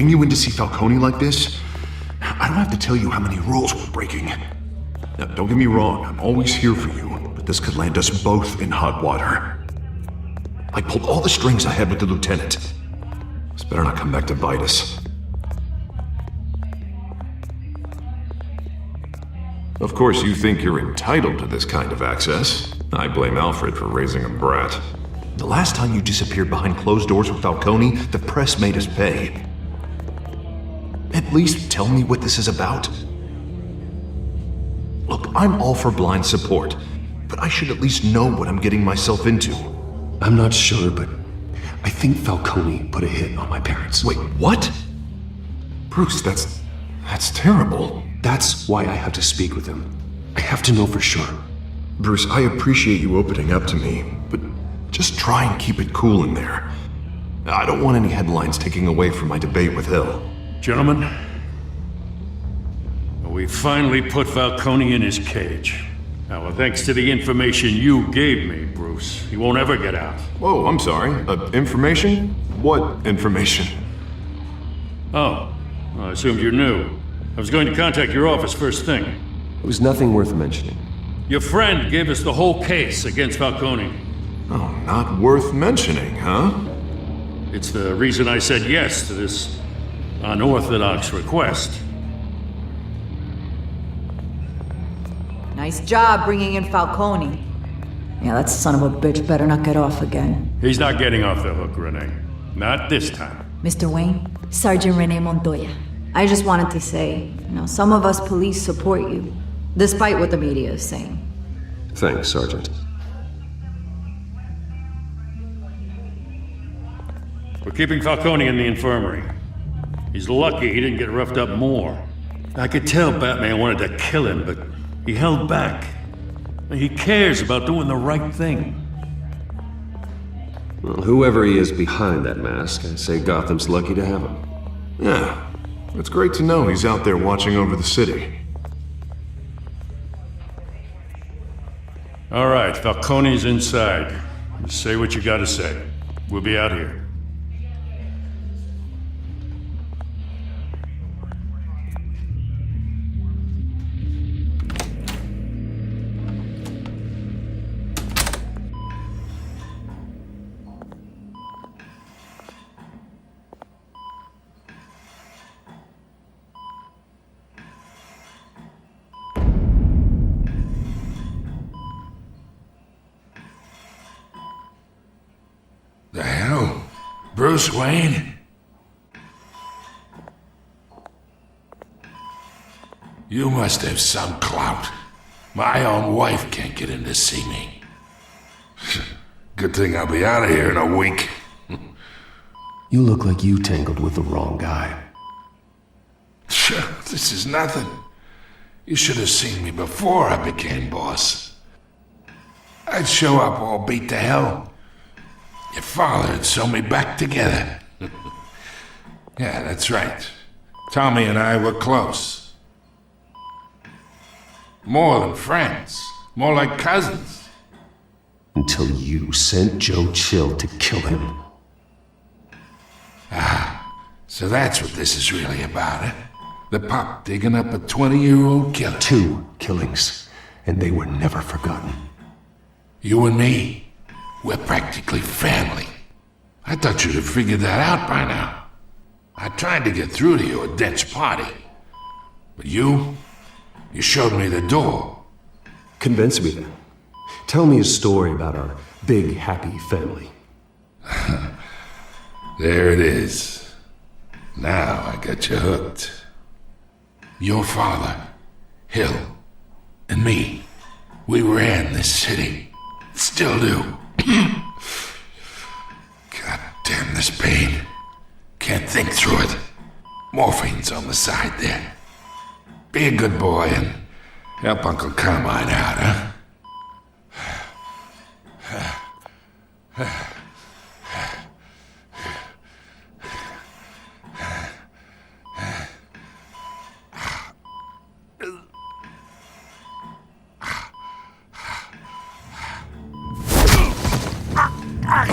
Giving you in to see Falcone like this? I don't have to tell you how many rules we're breaking. Now, don't get me wrong, I'm always here for you, but this could land us both in hot water. I pulled all the strings I had with the lieutenant. This better not come back to bite us. Of course, you think you're entitled to this kind of access. I blame Alfred for raising a brat. The last time you disappeared behind closed doors with Falcone, the press made us pay. At least tell me what this is about. Look, I'm all for blind support, but I should at least know what I'm getting myself into. I'm not sure, but I think Falcone put a hit on my parents. Wait, what? Bruce, that's terrible. That's why I have to speak with him. I have to know for sure. Bruce, I appreciate you opening up to me, but just try and keep it cool in there. I don't want any headlines taking away from my debate with Hill. Gentlemen, we finally put Falcone in his cage. Now, thanks to the information you gave me, Bruce, he won't ever get out. Whoa, I'm sorry. Information? What information? Oh, well, I assumed you knew. I was going to contact your office first thing. It was nothing worth mentioning. Your friend gave us the whole case against Falcone. Oh, not worth mentioning, huh? It's the reason I said yes to this unorthodox request. Nice job bringing in Falcone. Yeah, that son of a bitch better not get off again. He's not getting off the hook, Renee. Not this time. Mr. Wayne, Sergeant Renee Montoya. I just wanted to say, some of us police support you, despite what the media is saying. Thanks, Sergeant. We're keeping Falcone in the infirmary. He's lucky he didn't get roughed up more. I could tell Batman wanted to kill him, but he held back. He cares about doing the right thing. Well, whoever he is behind that mask, I say Gotham's lucky to have him. Yeah, it's great to know he's out there watching over the city. All right, Falcone's inside. Say what you gotta say. We'll be out here. The hell? Bruce Wayne? You must have some clout. My own wife can't get in to see me. Good thing I'll be out of here in a week. You look like you tangled with the wrong guy. This is nothing. You should have seen me before I became boss. I'd show up all beat to hell. Your father had sewn me back together. Yeah, that's right. Tommy and I were close. More than friends. More like cousins. Until you sent Joe Chill to kill him. So that's what this is really about, eh? The pop digging up a 20-year-old killer. 2 killings, and they were never forgotten. You and me, we're practically family. I thought you'd have figured that out by now. I tried to get through to you at Dent's party. But you showed me the door. Convince me then. Tell me a story about our big, happy family. There it is. Now I got you hooked. Your father, Hill, and me, we ran this city. Still do. God damn this pain. Can't think through it. Morphine's on the side there. Be a good boy and help Uncle Carmine out, huh? I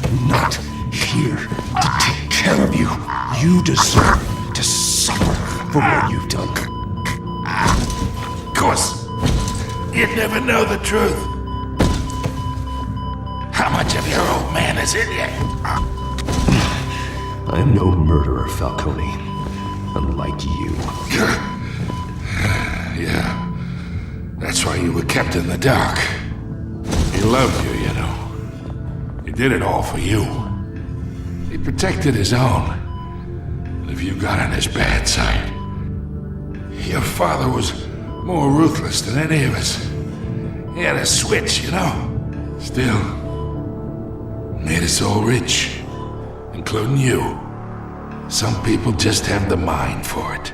am not here to take care of you. You deserve to suffer for what you've done. Of course, you'd never know the truth. How much of your old man is in you? I am no murderer, Falcone. Unlike you. Yeah. That's why you were kept in the dark. He loved you, you know. He did it all for you. He protected his own. And if you got on his bad side, your father was more ruthless than any of us. He had a switch, you know. Still, made us all rich, including you. Some people just have the mind for it.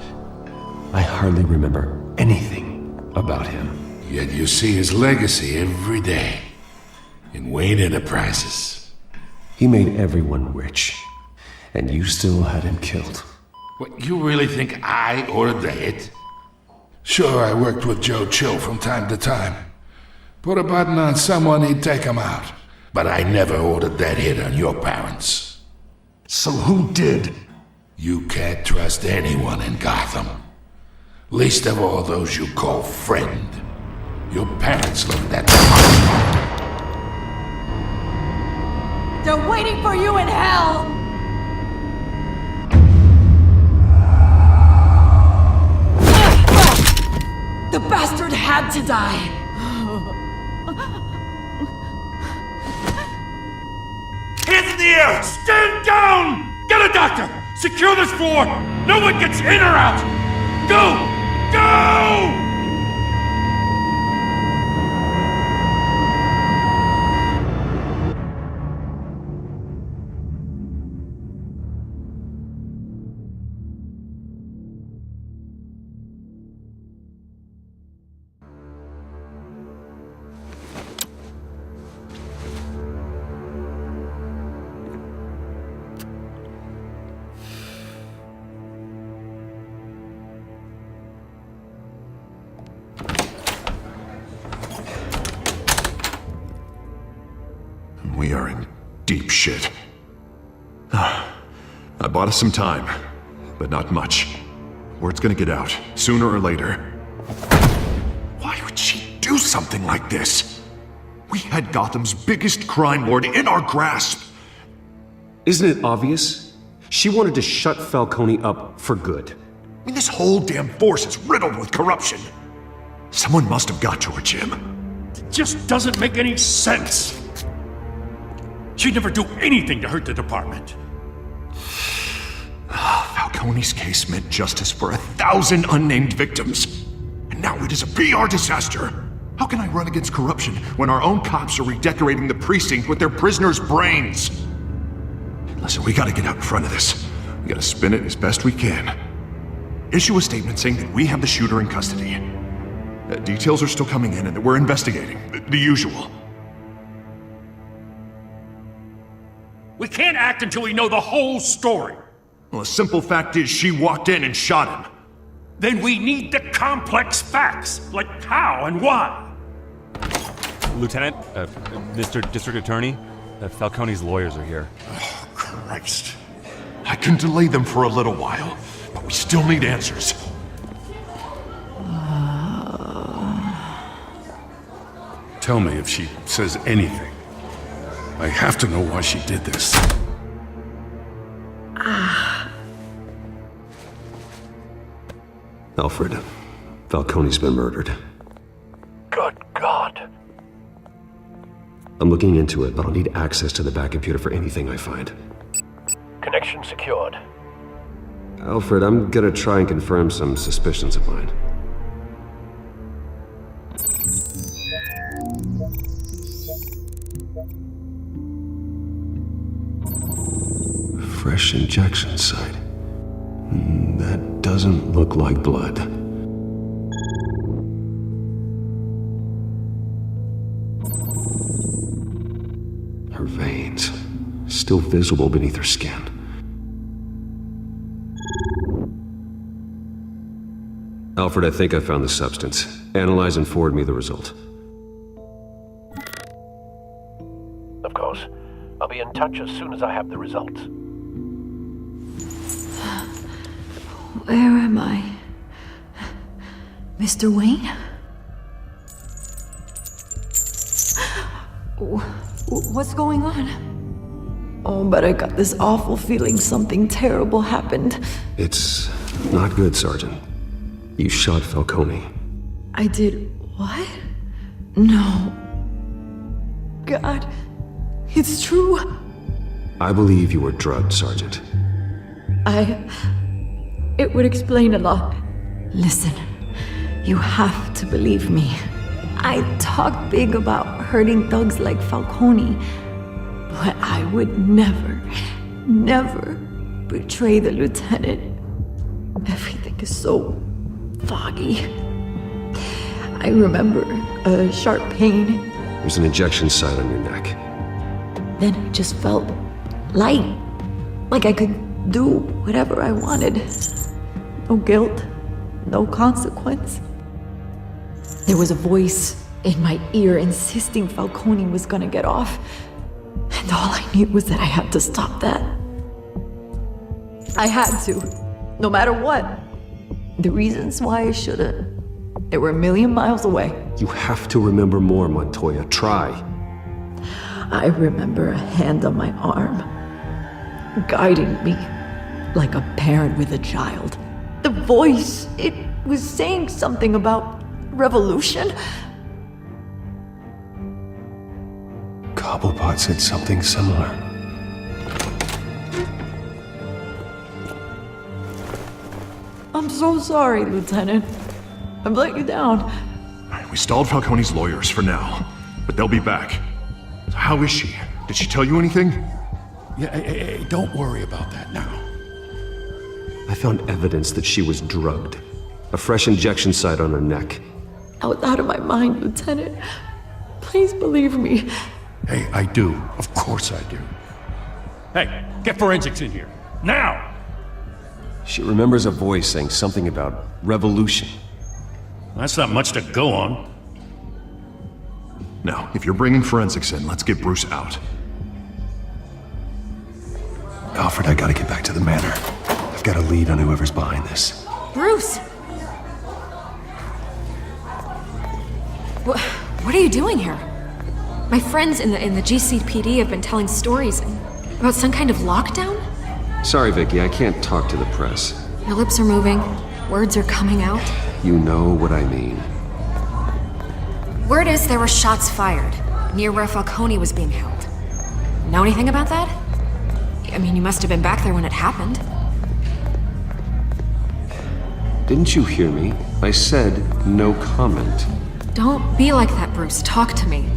I hardly remember anything about him. Yet you see his legacy every day in Wayne Enterprises. He made everyone rich, and you still had him killed. What, you really think I ordered the hit? Sure, I worked with Joe Chill from time to time. Put a button on someone, he'd take him out. But I never ordered that hit on your parents. So who did? You can't trust anyone in Gotham. Least of all those you call friend. Your parents looked at them. They're waiting for you in hell! The bastard had to die! Hands in the air! Stand down! Get a doctor! Secure this floor! No one gets in or out! Go! Go! We are in deep shit. I bought us some time, but not much. Word's gonna get out, sooner or later. Why would she do something like this? We had Gotham's biggest crime lord in our grasp. Isn't it obvious? She wanted to shut Falcone up for good. I mean, this whole damn force is riddled with corruption. Someone must have got to her, Jim. It just doesn't make any sense. She'd never do anything to hurt the department. Falcone's case meant justice for 1,000 unnamed victims. And now it is a PR disaster. How can I run against corruption when our own cops are redecorating the precinct with their prisoners' brains? Listen, we gotta get out in front of this. We gotta spin it as best we can. Issue a statement saying that we have the shooter in custody. Details are still coming in and that we're investigating. The usual. We can't act until we know the whole story. Well, the simple fact is she walked in and shot him. Then we need the complex facts, like how and why. Lieutenant, Mr. District Attorney, Falcone's lawyers are here. Oh, Christ. I can delay them for a little while, but we still need answers. Tell me if she says anything. I have to know why she did this. Alfred, Falcone's been murdered. Good God. I'm looking into it, but I'll need access to the back computer for anything I find. Connection secured. Alfred, I'm gonna try and confirm some suspicions of mine. Fresh injection site. That doesn't look like blood. Her veins, still visible beneath her skin. Alfred, I think I found the substance. Analyze and forward me the result. Of course. I'll be in touch as soon as I have the results. Where am I? Mr. Wayne? What's going on? Oh, but I got this awful feeling something terrible happened. It's not good, Sergeant. You shot Falcone. I did what? No. God, it's true. I believe you were drugged, Sergeant. It would explain a lot. Listen, you have to believe me. I talk big about hurting thugs like Falcone, but I would never betray the lieutenant. Everything is so foggy. I remember a sharp pain. There's an injection site on your neck. Then it just felt light, like I could do whatever I wanted. No guilt, no consequence. There was a voice in my ear insisting Falcone was gonna get off. And all I knew was that I had to stop that. I had to, no matter what. The reasons why I shouldn't, they were a million miles away. You have to remember more, Montoya. Try. I remember a hand on my arm, guiding me like a parent with a child. The voice, it was saying something about revolution. Cobblepot said something similar. I'm so sorry, Lieutenant. I've let you down. We stalled Falcone's lawyers for now, but they'll be back. How is she? Did she tell you anything? Yeah, hey, don't worry about that now. I found evidence that she was drugged. A fresh injection site on her neck. I was out of my mind, Lieutenant. Please believe me. Hey, I do. Of course I do. Hey, get forensics in here. Now! She remembers a voice saying something about revolution. That's not much to go on. Now, if you're bringing forensics in, let's get Bruce out. Alfred, I gotta get back to the manor. I've got a lead on whoever's behind this. Bruce! What are you doing here? My friends in the GCPD have been telling stories about some kind of lockdown? Sorry, Vicky, I can't talk to the press. Your lips are moving, words are coming out. You know what I mean. Word is there were shots fired near where Falcone was being held. Know anything about that? I mean, you must have been back there when it happened. Didn't you hear me? I said no comment. Don't be like that, Bruce. Talk to me.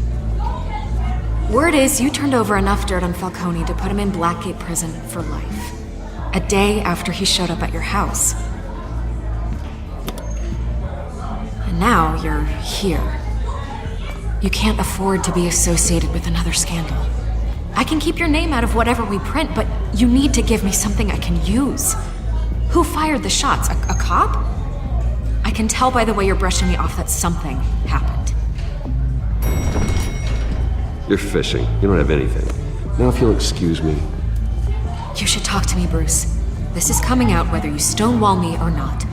Word is you turned over enough dirt on Falcone to put him in Blackgate Prison for life. A day after he showed up at your house. And now you're here. You can't afford to be associated with another scandal. I can keep your name out of whatever we print, but you need to give me something I can use. Who fired the shots? A cop? I can tell by the way you're brushing me off that something happened. You're fishing. You don't have anything. Now if you'll excuse me. You should talk to me, Bruce. This is coming out whether you stonewall me or not.